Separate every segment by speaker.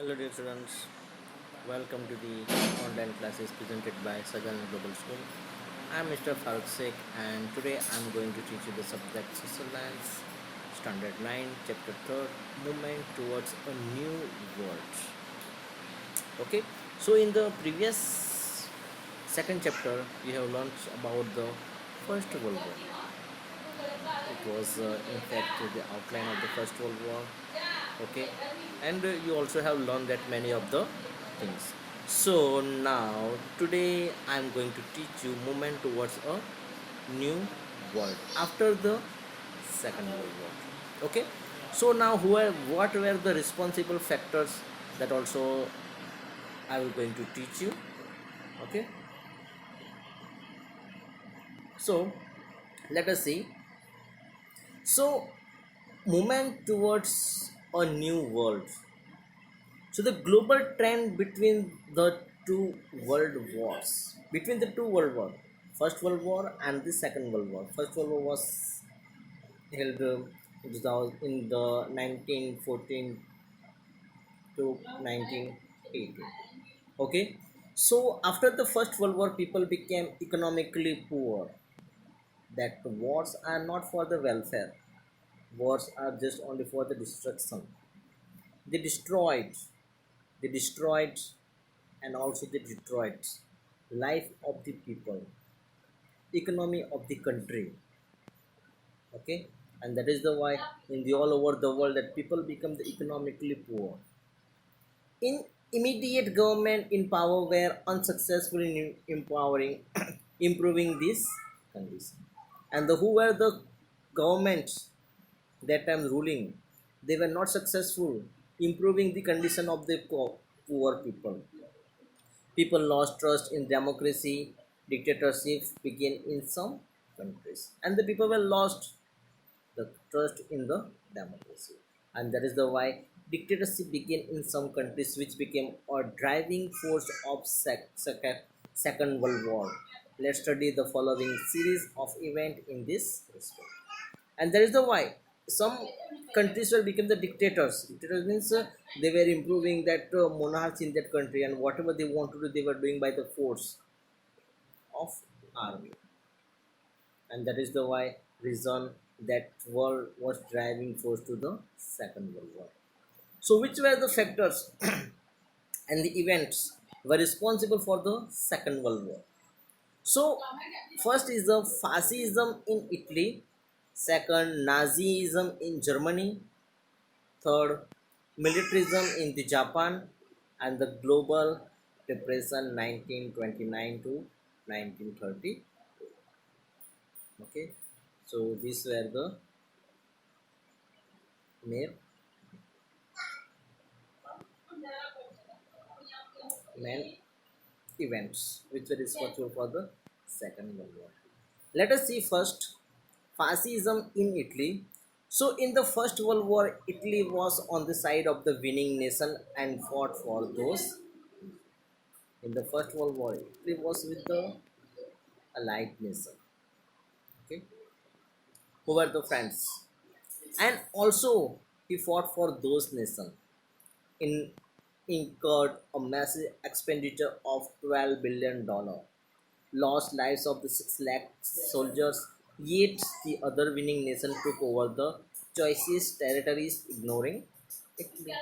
Speaker 1: Hello dear students, welcome to the online classes presented by Sagan Global School. I am Mr. Farooq Sheikh and today I am going to teach you the subject Social Science, Standard 9, Chapter 3, Movement Towards a New World. Okay, so in the previous second chapter, we have learned about the First World War. It was in fact the outline of the First World War. Okay, and you also have learned that many of the things. So now today I am going to teach you movement towards a new world after the Second World War. Okay, so now what were the responsible factors, that also I will going to teach you. Okay, so let us see. So movement towards a new world. So the global trend between the two world wars, First World War and the Second World War. First World War was held in the 1914 to 1918. Okay, so after the First World War, people became economically poor. That wars are not for the welfare. Wars are just only for the destruction. They destroyed They destroyed and also they destroyed life of the people, economy of the country. Okay, and that is the why in the all over the world that people become the economically poor. In immediate government in power were unsuccessful in empowering improving this condition, and who were the governments that time ruling, they were not successful improving the condition of the poor people. People lost trust in democracy. Dictatorship began in some countries, and the people were lost the trust in the democracy. And that is the why dictatorship began in some countries, which became a driving force of Second World War. Let's study the following series of events in this respect. And that is the why some countries will become the dictators. Dictators means they were improving that monarchs in that country, and whatever they want to do, they were doing by the force of army. And that is the why reason that world was driving force to the Second World War. So which were the factors and the events were responsible for the Second World War? So first is the fascism in Italy, second Nazism in Germany, third militarism in the Japan, and the global depression 1929 to 1930. Okay, so these were the main main events which were responsible for the Second World War. Let us see first fascism in Italy. So, in the First World War, Italy was on the side of the winning nation and fought for those. In the First World War, Italy was with the allied nation. Okay, who were the friends, and also he fought for those nations. In incurred a massive expenditure of $12 billion, lost lives of the 6 lakh soldiers, yet the other winning nation took over the choicest territories, ignoring Italy.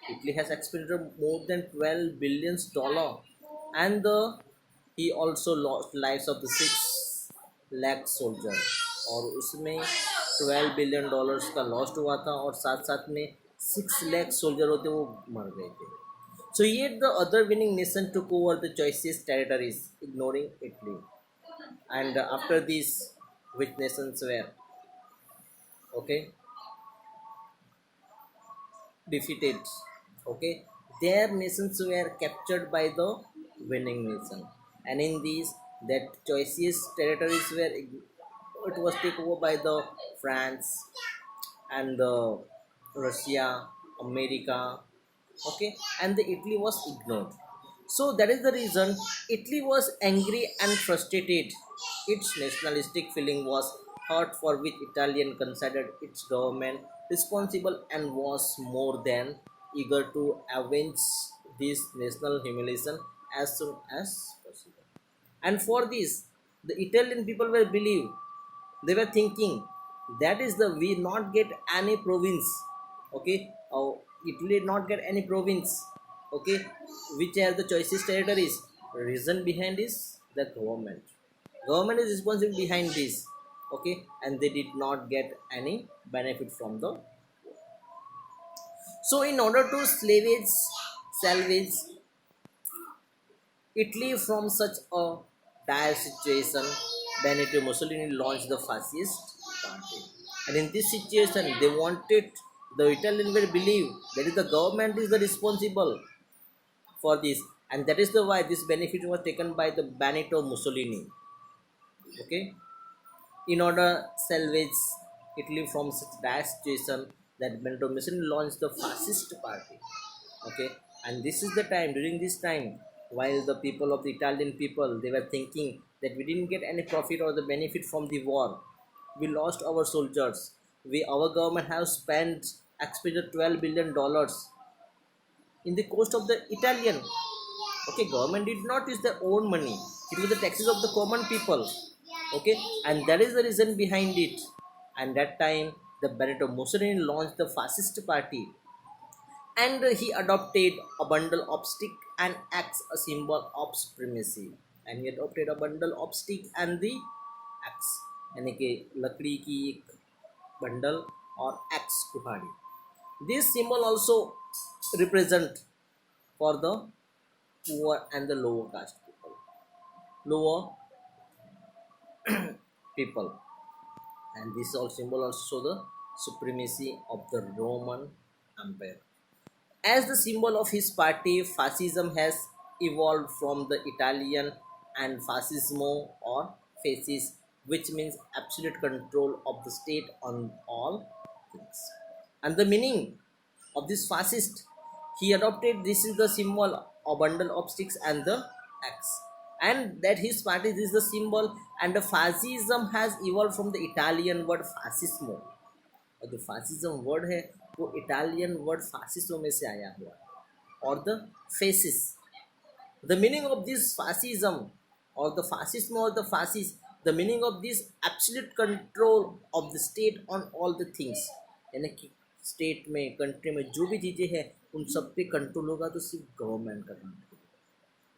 Speaker 1: Italy has expended more than $12 billion, and he also lost lives of the 6 lakh soldiers. और उसमें $12 billion का lost हुआ था, और साथ साथ में 6 lakh soldier होते वो मर गए थे. So yet the other winning nation took over the choicest territories, ignoring Italy. And after this, which nations were okay defeated? Okay, their nations were captured by the winning nation, and in these that choicest territories were it was taken over by the France and the Russia, America. Okay, and the Italy was ignored. So that is the reason Italy was angry and frustrated. Its nationalistic feeling was hurt, for which Italian considered its government responsible and was more than eager to avenge this national humiliation as soon as possible. And for this, the Italian people were believe, they were thinking that is the we not get any province, okay, Italy not get any province, okay, which are the choicest territories. Reason behind is the government is responsible behind this, okay, and they did not get any benefit from the. So in order to salvage Italy from such a dire situation, Benito Mussolini launched the fascist party. And in this situation, they wanted the Italian will believe that is the government is the responsible for this, and that is the why this benefit was taken by the Benito Mussolini. Okay, in order salvage Italy from such dire situation, that Benito Mussolini launched the fascist party. Okay, and this is the time, during this time, while the people of the Italian people, they were thinking that we didn't get any profit or the benefit from the war, we lost our soldiers, we our government has spent expended $12 billion in the cost of the Italian. Okay, government did not use their own money, it was the taxes of the common people. Okay, and that is the reason behind it. And that time the Benito Mussolini launched the fascist party, and he adopted a bundle of stick and axe, a symbol of supremacy. And he adopted a bundle of stick and the axe, यानी कि लकड़ी की एक bundle और axe कुल्हाड़ी. This symbol also represent for the poor and the lower caste people, lower people, and this all symbol also show the supremacy of the Roman Empire. As the symbol of his party, fascism has evolved from the Italian and fascismo or fascis, which means absolute control of the state on all things. And the meaning of this fascist, he adopted this is the symbol, a bundle of sticks and the axe. And that his party this is the symbol, and the fascism has evolved from the Italian word fascismo. और जो fascism word है वो Italian word फासिस्टो में से आया हुआ है. और the faces, the meaning of this fascism और द फासिज्म और the fascist, the meaning of this absolute control of the state on all the things, यानी कि स्टेट में कंट्री में जो भी चीज़ें हैं उन सब पे कंट्रोल होगा तो सिर्फ गवर्नमेंट का control.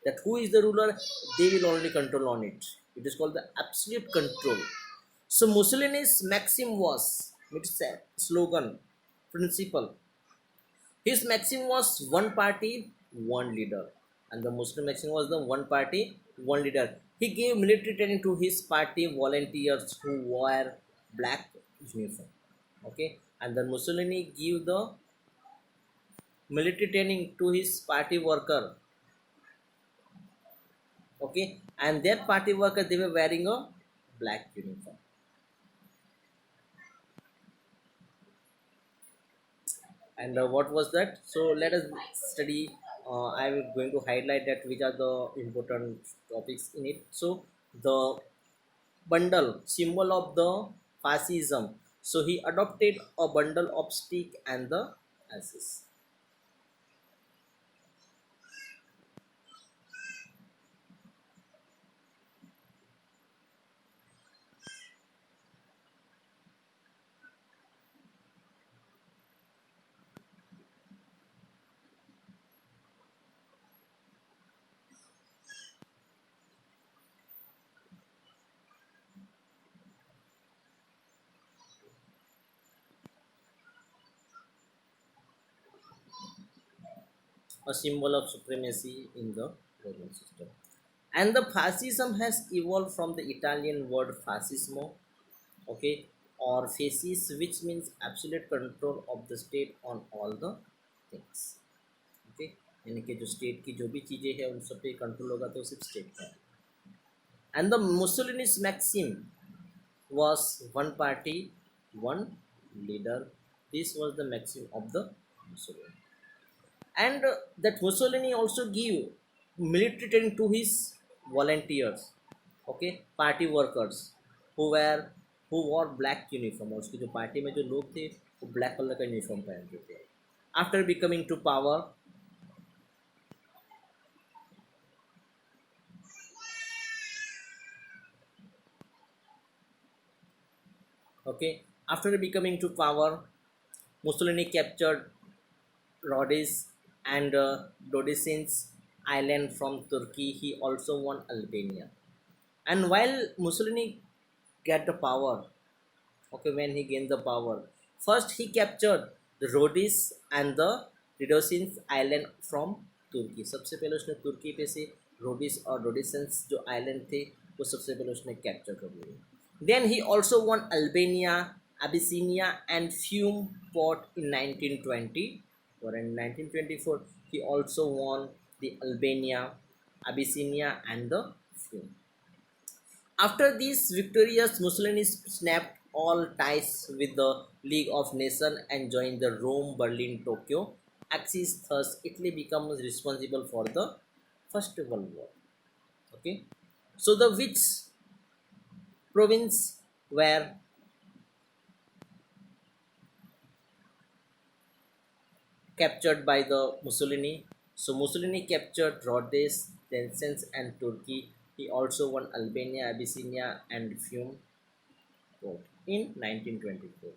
Speaker 1: That who is the ruler, they will only control on it. It is called the absolute control. So Mussolini's maxim was, it's a slogan, principle. His maxim was one party, one leader, and the Muslim maxim was the one party, one leader. He gave military training to his party volunteers who wore black uniform. Okay, and then Mussolini gave the military training to his party worker. Okay, and that party worker, they were wearing a black uniform. And what was that? So let us study. I am going to highlight that which are the important topics in it. So the bundle, symbol of the fascism, so he adopted a bundle of stick and the axis. A symbol of supremacy in the Roman system. And the fascism has evolved from the Italian word fascismo, okay, or fascis, which means absolute control of the state on all the things. Okay, यानी कि जो state की जो भी चीज़ें हैं उन सब पे कंट्रोल होगा तो सिर्फ स्टेट का. And the Mussolini's maxim was one party, one leader. This was the maxim of the Mussolini. And that Mussolini also gave military training to his volunteers, okay, party workers who were who wore black uniform. और उसकी जो party में जो लोग थे वो black colour का uniform पहनते थे. After becoming to power, okay, after becoming to power, Mussolini captured Rhodes and Dodecines island from Turkey. He also won Albania. And while Mussolini get the power, okay, when he gained the power, first he captured the Rhodes and the Rhodesians island from तुर्की. सबसे पहले उसने तुर्की पे से Rhodes और रोडिसेंस जो island थे वो सबसे पहले उसने कैप्चर कर लिए. Then he also won Albania, Abyssinia and Fiume port in 1920, or in 1924 he also won the Albania, Abyssinia and the Fiume. After these victorious, Mussolini snapped all ties with the League of Nations and joined the Rome, Berlin, Tokyo axis. Thus, Italy becomes responsible for the First World War. Okay, so the which province were captured by the Mussolini? So Mussolini captured Rhodes, Descent, and Turkey. He also won Albania, Abyssinia, and Fiume in 1924.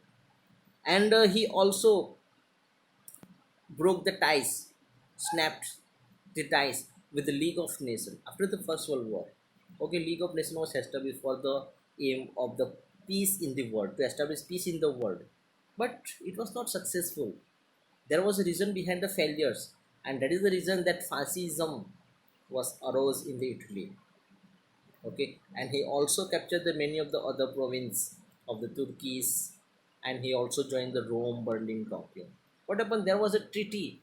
Speaker 1: And he also broke the ties, snapped the ties with the League of Nations after the First World War. Okay, League of Nations was established for the aim of the peace in the world, to establish peace in the world, but it was not successful. There was a reason behind the failures, and that is the reason that fascism was arose in the Italy. Okay, and he also captured the many of the other province of the Turkeys, and he also joined the Rome, Berlin, Tokyo. What happened? There was a treaty.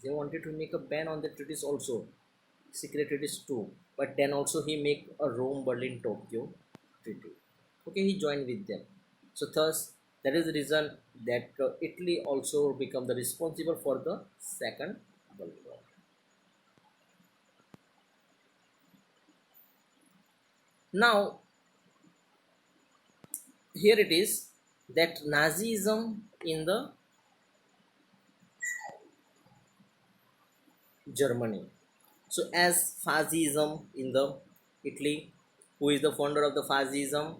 Speaker 1: They wanted to make a ban on the treaties also, secret treaties too. But then also he make a Rome, Berlin, Tokyo treaty. Okay, he joined with them. So thus that is the reason that Italy also become the responsible for the Second World War. Now here it is that Nazism in the Germany. So as fascism in the Italy, who is the founder of the fascism?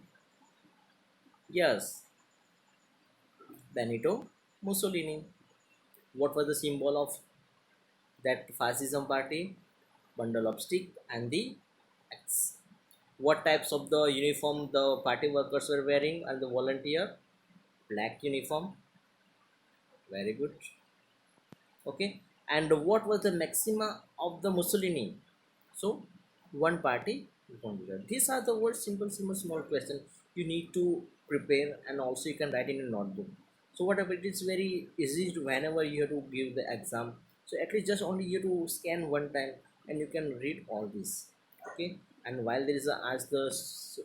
Speaker 1: Yes, Benito Mussolini. What was the symbol of that fascism party? Bundle of stick and the X. What types of the uniform the party workers were wearing and the volunteer? Black uniform. Very good. Okay. And what was the maxima of the Mussolini? So one party, one leader. These are the words, simple, simple, small question you need to prepare, and also you can write in a notebook. So whatever, it is very easy to whenever you have to give the exam. So at least just only you have to scan one time and you can read all this. Okay. And while there is a ask the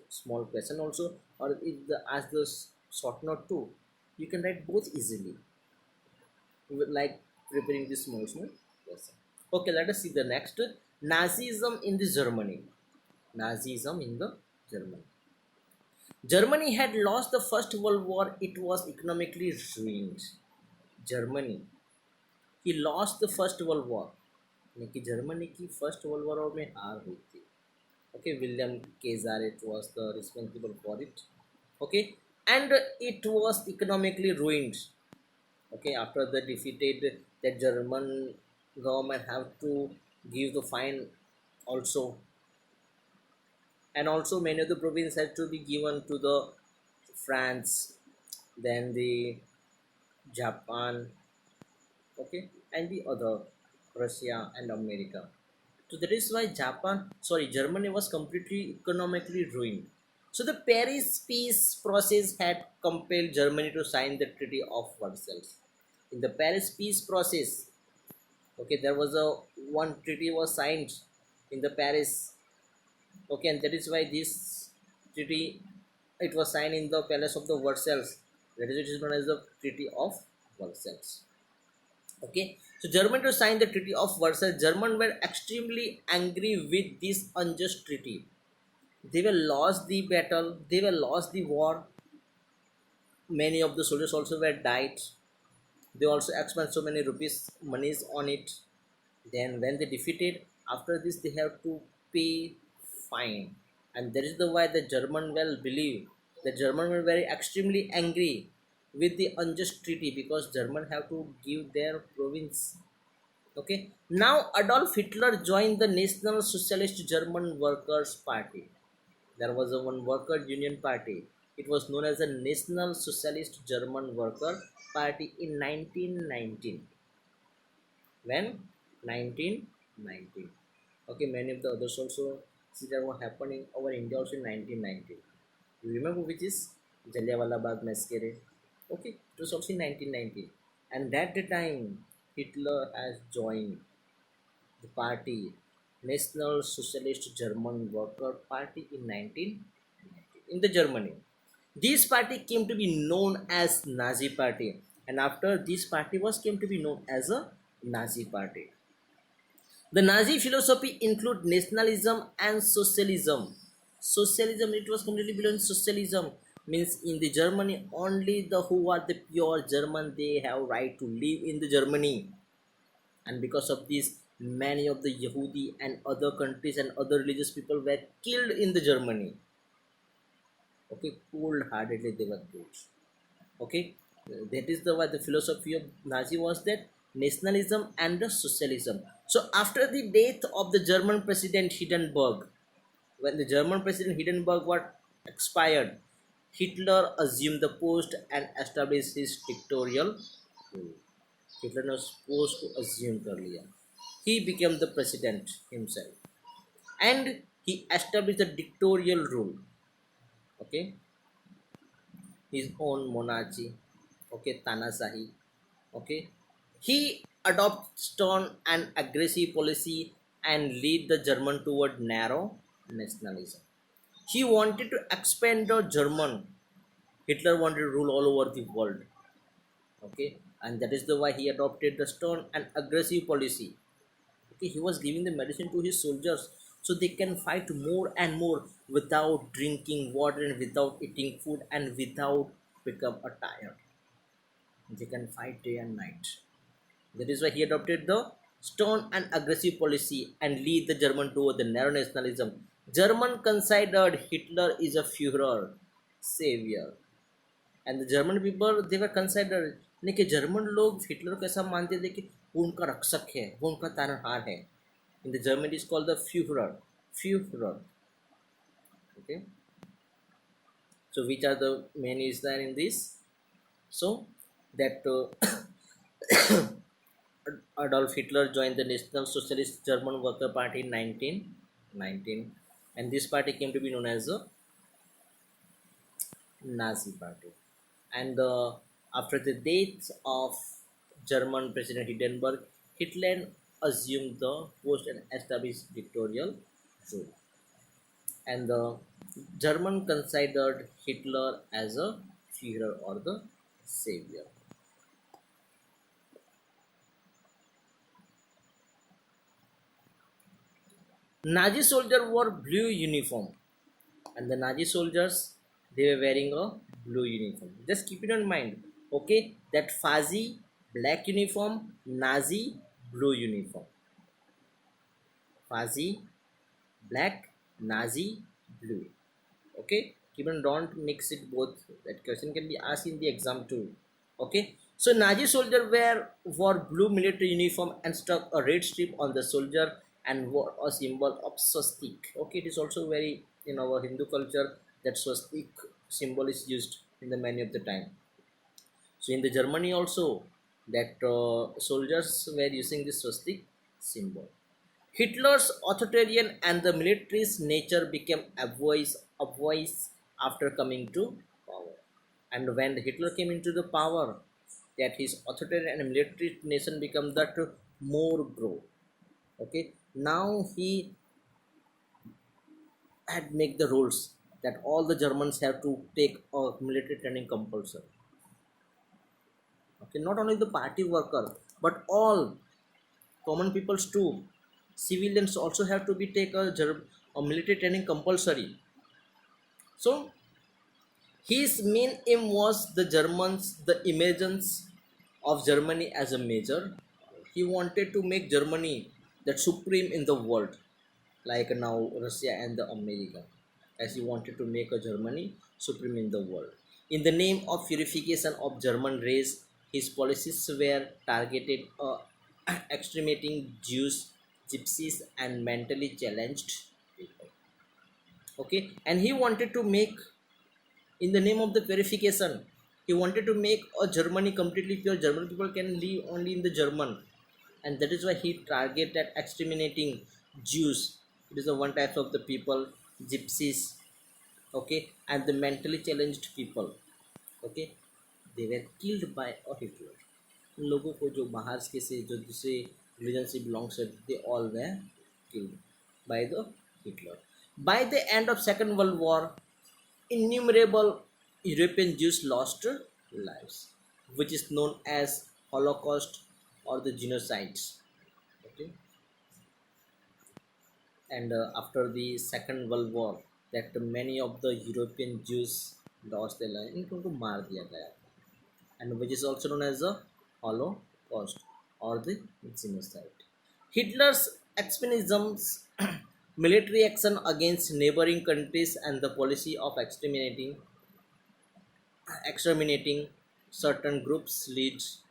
Speaker 1: small question also, or if the ask the short note too, you can write both easily. You would like preparing this small small question. Okay, let us see the next. Nazism in the Germany. Nazism in the Germany. Germany had lost the First World War. It was economically ruined. Germany he lost the First World War. यानी कि Germany की first world war में हार हुई थी. Okay, William Kaiser it was the responsible for it. Okay, and it was economically ruined. Okay, after the defeated, the German government have to give the fine also, and also many of the provinces had to be given to the France, then the Japan, okay, and the other Russia and America. So that is why Germany was completely economically ruined. So the Paris peace process had compelled Germany to sign the Treaty of Versailles. In the Paris peace process, okay, there was a one treaty was signed in the Paris. Okay, and that is why this treaty it was signed in the Palace of the Versailles. That is, it is known as the Treaty of Versailles. Okay, so Germany to sign the Treaty of Versailles. Germans were extremely angry with this unjust treaty. They were lost the battle. They were lost the war. Many of the soldiers also were died. They also expend so many rupees monies on it. Then when they defeated, after this they have to pay fine. And that is the why the German will believe, the German were very extremely angry with the unjust treaty, because German have to give their province. Okay, now Adolf Hitler joined the National Socialist German Workers Party. There was a one worker union party. It was known as the National Socialist German Worker Party in 1919. When? 1919. Okay, many of the others also see that what happened in our India also in 1919. You remember which is Jallianwala Bagh massacre? Okay, it was also in 1919. And at the time Hitler has joined the party, National Socialist German Worker Party in 1919 in the Germany. This party came to be known as Nazi Party, and after this party was came to be known as a Nazi Party. The Nazi philosophy include nationalism and socialism. Socialism, it was completely belong to socialism, means in the Germany only the who are the pure German they have right to live in the Germany. And because of this many of the Yehudi and other countries and other religious people were killed in the Germany. Okay, cold-heartedly they were killed. Okay, that is the why the philosophy of Nazi was that nationalism and the socialism. So after the death of the German president Hindenburg, when the German president Hindenburg was expired, Hitler assumed the post and established his dictatorial rule. Hitler was supposed to assume earlier. He became the president himself, and he established the dictatorial rule. Okay, his own monarchy. Okay, Tanasahi. Okay, he adopted stern and aggressive policy and lead the German toward narrow nationalism. He wanted to expand the German. Hitler wanted to rule all over the world. Okay, and that is the why he adopted the stern and aggressive policy. Okay, he was giving the medicine to his soldiers so they can fight more and more without drinking water and without eating food and without become a tired. They can fight day and night. That is why he adopted the stern and aggressive policy and lead the German toward the narrow nationalism. German considered Hitler is a Führer, savior. And the German people they were consider, नहीं कि German लोग Hitler को ऐसा मानते थे कि वो उनका रक्षक है, वो उनका तारनहार है. In the German is called the Führer. Führer. Okay, so which are the main is there in this? So that Adolf Hitler joined the National Socialist German Worker Party in 1919, and this party came to be known as the Nazi Party. And after the death of German President Hindenburg, Hitler assumed the post and established dictatorial rule. And the German considered Hitler as a Führer or the savior. Nazi soldiers wore blue uniform, and the Nazi soldiers they were wearing a blue uniform. Just keep it in mind. Okay, that Fazi black uniform, Nazi blue uniform. Fazi black, Nazi blue. Okay, keep on, don't mix it both. That question can be asked in the exam too. Okay, so Nazi soldier wore blue military uniform and stuck a red strip on the soldier and wore a symbol of swastik. Okay, it is also very in our Hindu culture that swastik symbol is used in the many of the time. So in the Germany also that soldiers were using this swastik symbol. Hitler's authoritarian and the military's nature became obvious after coming to power. And when Hitler came into the power, that his authoritarian and military nation become that more grow. Okay, now he had make the rules that all the Germans have to take a military training compulsory. Okay, not only the party worker, but all common peoples too. Civilians also have to be take a military training compulsory. So his main aim was the Germans, the immigrants, of Germany as a major. He wanted to make Germany that supreme in the world, like now Russia and the America, as he wanted to make a Germany supreme in the world. In the name of purification of German race, his policies were targeted exterminating Jews, gypsies, and mentally challenged people. Okay, and he wanted to make, in the name of the purification, he wanted to make a Germany completely pure. German people can live only in the German, and that is why he targeted exterminating Jews. It is the one type of the people, gypsies, okay, and the mentally challenged people, okay, they were killed by a Hitler. उन लोगों को जो बाहर के से जो दूसरे religion से बिलोंग्स करते, they all were killed by the Hitler. By the end of Second World War, innumerable European Jews lost lives, which is known as Holocaust or the genocides. Okay, and after the Second World War, that many of the European Jews lost their lives, इनको मार दिया गया, and which is also known as the Holocaust or the genocide. Hitler's expansionism's military action against neighboring countries and the policy of exterminating certain groups leads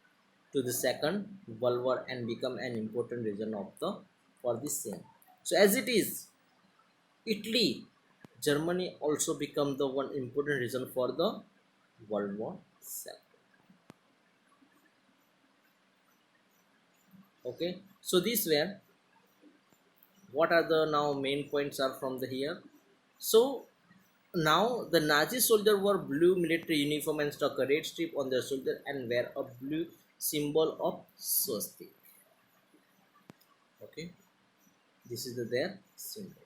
Speaker 1: to the Second World War and become an important reason of the for the same. So as it is, Italy, Germany also become the one important reason for the World War II. Okay, so these were what are the now main points are from the here. So now the Nazi soldier wore blue military uniform and stuck a red strip on their shoulder and wear a blue symbol of swastika. Okay, this is their symbol.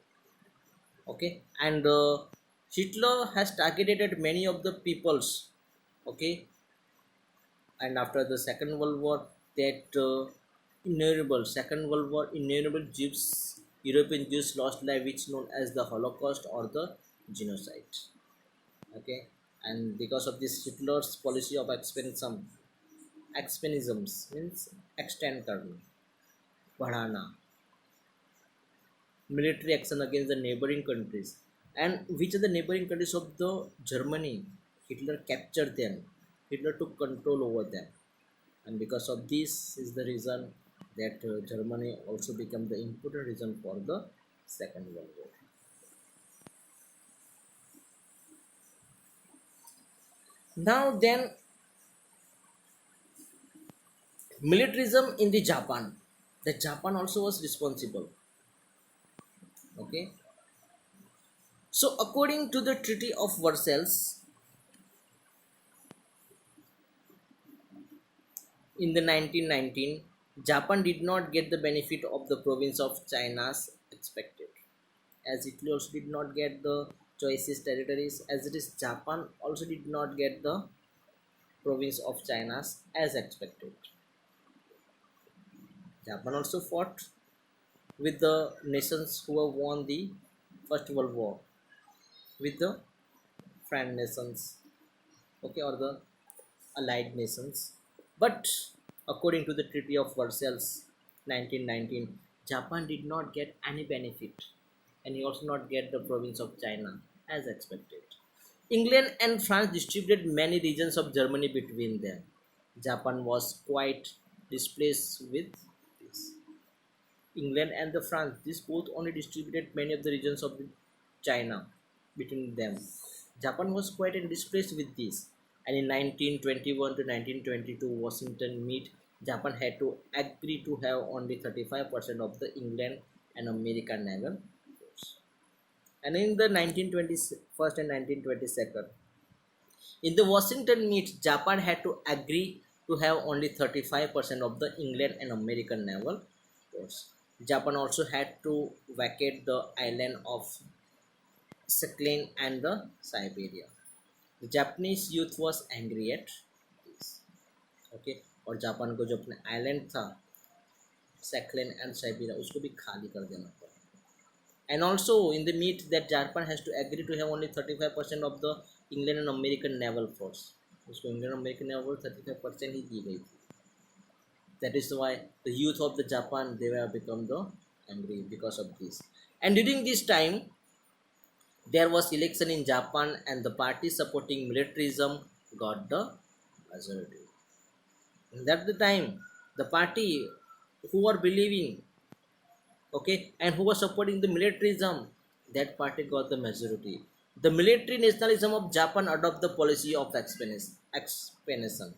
Speaker 1: Okay, and Hitler has targeted many of the peoples. Okay, and after the Second World War, that innumerable Jews, European Jews lost life, which known as the Holocaust or the genocide. Okay, and because of this Hitler's policy of expansionisms means extend करना, बढ़ाना, military action against the neighboring countries, and which are the neighboring countries of the Germany. Hitler captured them. Hitler took control over them, and because of this is the reason that Germany also became the important reason for the Second World War. Now then, militarism in the Japan. The Japan also was responsible. Okay. So according to the Treaty of Versailles in the 1919, Japan did not get the benefit of the province of China's expected. As Italy also did not get the choices territories, as it is Japan also did not get the province of China's as expected. Japan also fought with the nations who have won the First World War, with the friend nations, okay, or the allied nations. But according to the Treaty of Versailles 1919, Japan did not get any benefit, and he also not get the province of China as expected. England and France distributed many regions of Germany between them. Japan was quite displeased with this. England and the France, these both only distributed many of the regions of the China between them. Japan was quite displeased with this, and in 1921 to 1922 Washington meet, Japan had to agree to have only 35% of the England and American naval force. And in the 1921 and 1922, in the Washington meet, Japan had to agree to have only 35% of the England and American naval force. Japan also had to vacate the island of Sakhalin and the Siberia. The Japanese youth was angry at this. Okay, और Japan को जो अपने island था Sakhalin and Siberia उसको भी खाली कर देना पड़ा. And also in the meet that Japan has to agree to have only 35% of the England and American naval force. उसको England and American naval force 35% ही दी गई थी. That is why the youth of the Japan, they were become the angry because of this. And during this time, there was election in Japan, and the party supporting militarism got the majority. And at the time, the party who are believing, okay, and who was supporting the militarism, that party got the majority. The military nationalism of Japan adopt the policy of expansion.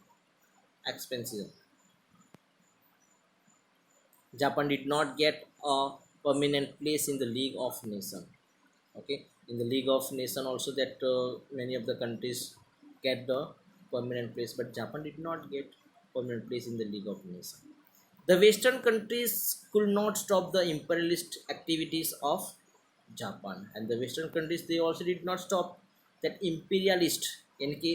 Speaker 1: Japan did not get a permanent place in the League of Nations. Okay, in the League of Nations also, that many of the countries get the permanent place, but Japan did not get permanent place in the League of Nations. The Western countries could not stop the imperialist activities of Japan, and the Western countries, they also did not stop that imperialist, इनके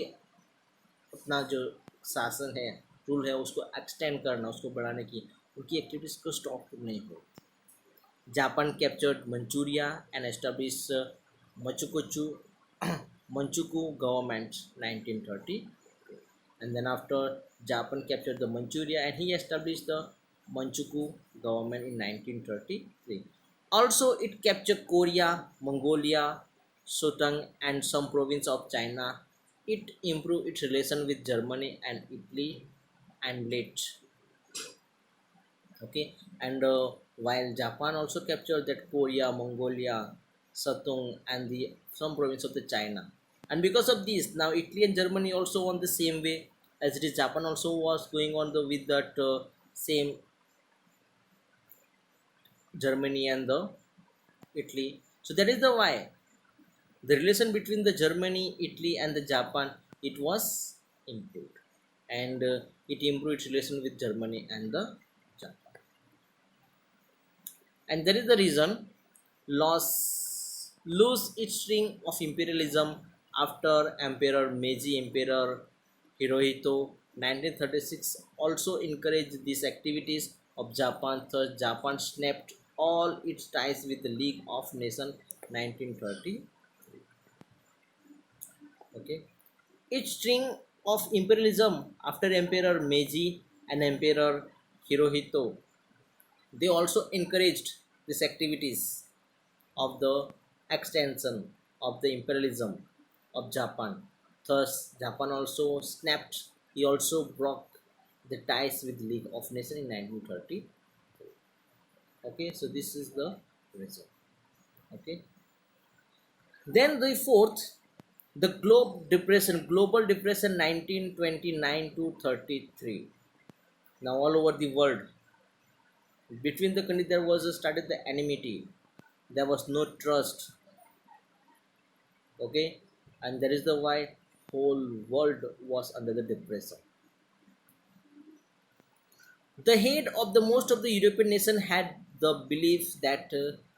Speaker 1: अपना जो शासन है, rule है, उसको extend करना, उसको बढ़ाने की उनकी एक्टिविटीज को स्टॉप नहीं हो. Japan captured Manchuria and established Machukuchu Manchukuo government 1930. And then after Japan captured the Manchuria, and he established the Manchukuo government in 1933. Also, it captured Korea, Mongolia, Sutang, and some province of China. It improved its relation with Germany and Italy and late. Okay, and while Japan also captured that Korea, Mongolia, Satung, and the some province of the China, and because of this, now Italy and Germany also on the same way as it is. Japan also was going on the with that same Germany and the Italy. So that is the why the relation between the Germany, Italy, and the Japan, it was improved, and it improved its relation with Germany and the Japan. And that is the reason loss lose its string of imperialism after Emperor Meiji Emperor Hirohito 1936 also encouraged these activities of Japan. Thus Japan snapped all its ties with the League of Nations 1930. Okay, each string of imperialism after Emperor Meiji and Emperor Hirohito, they also encouraged these activities of the extension of the imperialism of Japan. Thus, Japan also snapped, he also broke the ties with League of Nations in 1930. Okay, so this is the reason. Okay, then the fourth, the global depression 1929 to 33. Now, all over the world, between the country, there was started the enmity, there was no trust. Okay, and that is the why whole world was under the depression. The head of the most of the European nation had the belief that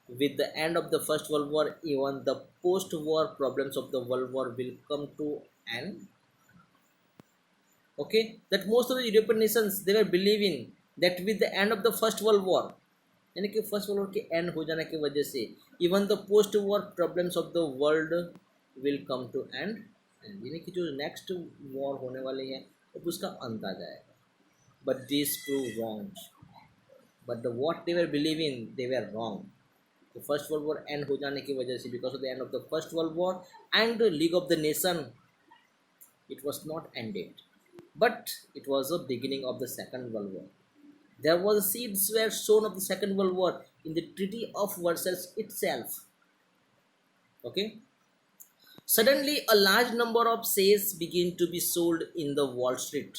Speaker 1: with the end of the First World War, even the post-war problems of the World War will come to an. Okay, that most of the European nations, they were believing that with the end of the First World War, यानी कि first world war के end हो जाने की वजह से even the post war problems of the world will come to end, यानी कि जो नेक्स्ट वॉर होने वाली है अब उसका अंत आ जाएगा. But this prove wrong, but the what they were believe in, they were wrong. तो फर्स्ट वर्ल्ड वॉर एंड हो जाने की वजह से, because of the end of the first world war and league of the nation, it was not ended, but it was the beginning of the Second World War. There was seeds were sown of the Second World War in the Treaty of Versailles itself. Okay, suddenly a large number of shares began to be sold in the Wall Street.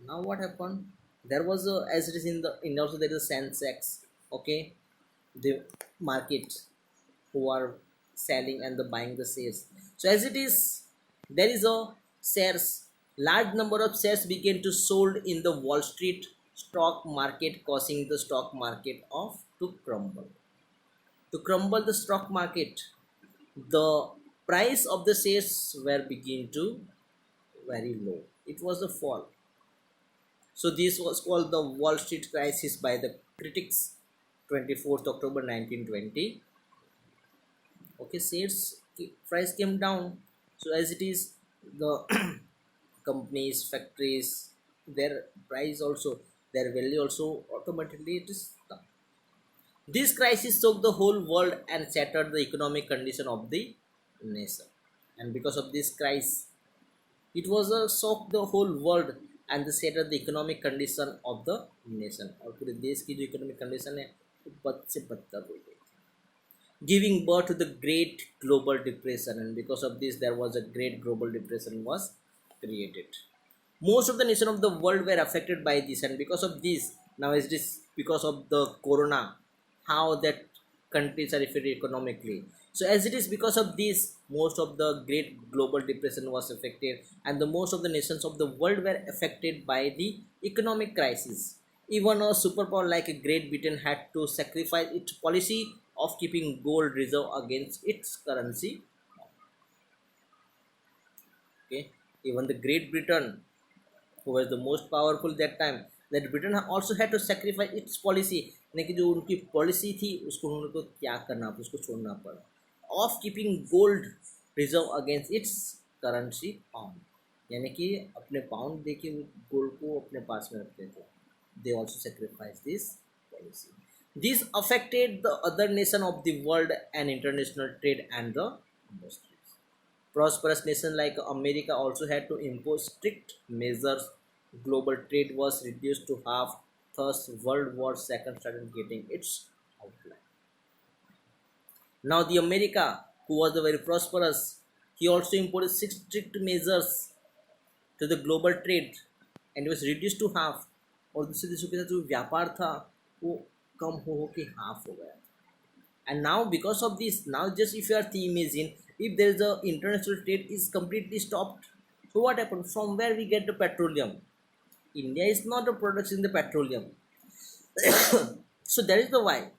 Speaker 1: Now what happened? There was a, as it is in the in also there is a Sensex. Okay, the market who are selling and the buying the shares. So as it is, there is a shares, large number of shares began to sold in the Wall Street stock market, causing the stock market of to crumble. To crumble the stock market, the price of the shares were begin to very low. It was a fall. So this was called the Wall Street crisis by the critics. 24th October 1920. Okay, shares price came down. So as it is, the companies, factories, their price also their value also automatically it is down. This crisis shook the whole world and shattered the economic condition of the nation. And because of this crisis, it was a shock the whole world and the shattered the economic condition of the nation. और पूरे देश की जो economic condition है वो बद से बदतर हो गई, giving birth to the great global depression. And because of this there was a great global depression was created. Most of the nation of the world were affected by this, and because of this now is this because of the corona, how that countries are affected economically. So as it is because of this, most of the great global depression was affected, and the most of the nations of the world were affected by the economic crisis. Even a superpower like Great Britain had to sacrifice its policy of keeping gold reserve against its currency. Okay, even the Great Britain, who was the most powerful that time, that Britain also had to sacrifice its policy, यानी कि जो उनकी policy थी उसको उनको त्याग करना पड़ा, उसको छोड़ना पड़ा, of keeping gold reserve against it's currency pound, यानी कि अपने पाउंड दे के गोल्ड को अपने पास में रखते थे. They also sacrificed this policy. This affected the other nation of the world and international trade and the industries. Prosperous nations like America also had to impose strict measures. Global trade was reduced to half. Thus, World War II started getting its outline. Now, the America, who was the very prosperous, he also imposed six strict measures to the global trade, and it was reduced to half. और दूसरे देशों के साथ जो व्यापार था वो कम हो के हाफ हो गया. And now because of this, now just if you are to imagine, if there is a international trade is completely stopped, so what happened? From where we get the petroleum? India is not a product in the petroleum. So that is the why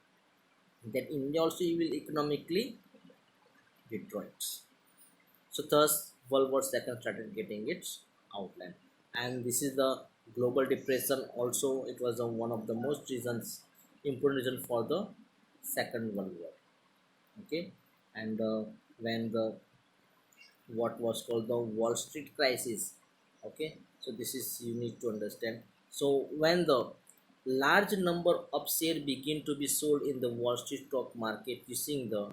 Speaker 1: that India also will economically detroit. So thus World War II started getting its outline, and this is the global depression. Also, it was one of the most reasons, important reason for the Second World War. Okay, and when the what was called the Wall Street crisis. Okay, so this is you need to understand. So when the large number of shares begin to be sold in the Wall Street stock market, using the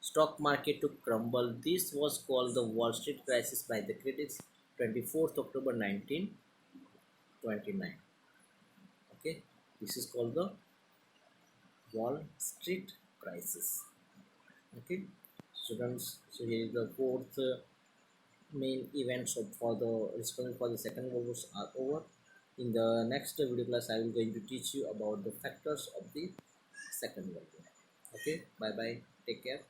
Speaker 1: stock market to crumble. This was called the Wall Street crisis by the critics. 24th October 1929. Okay, this is called the Wall Street crisis. Okay, students. So here is the fourth main events for the responsible for the Second World War are over. In the next video class, I will going to teach you about the factors of the Second World War. Okay, bye bye. Take care.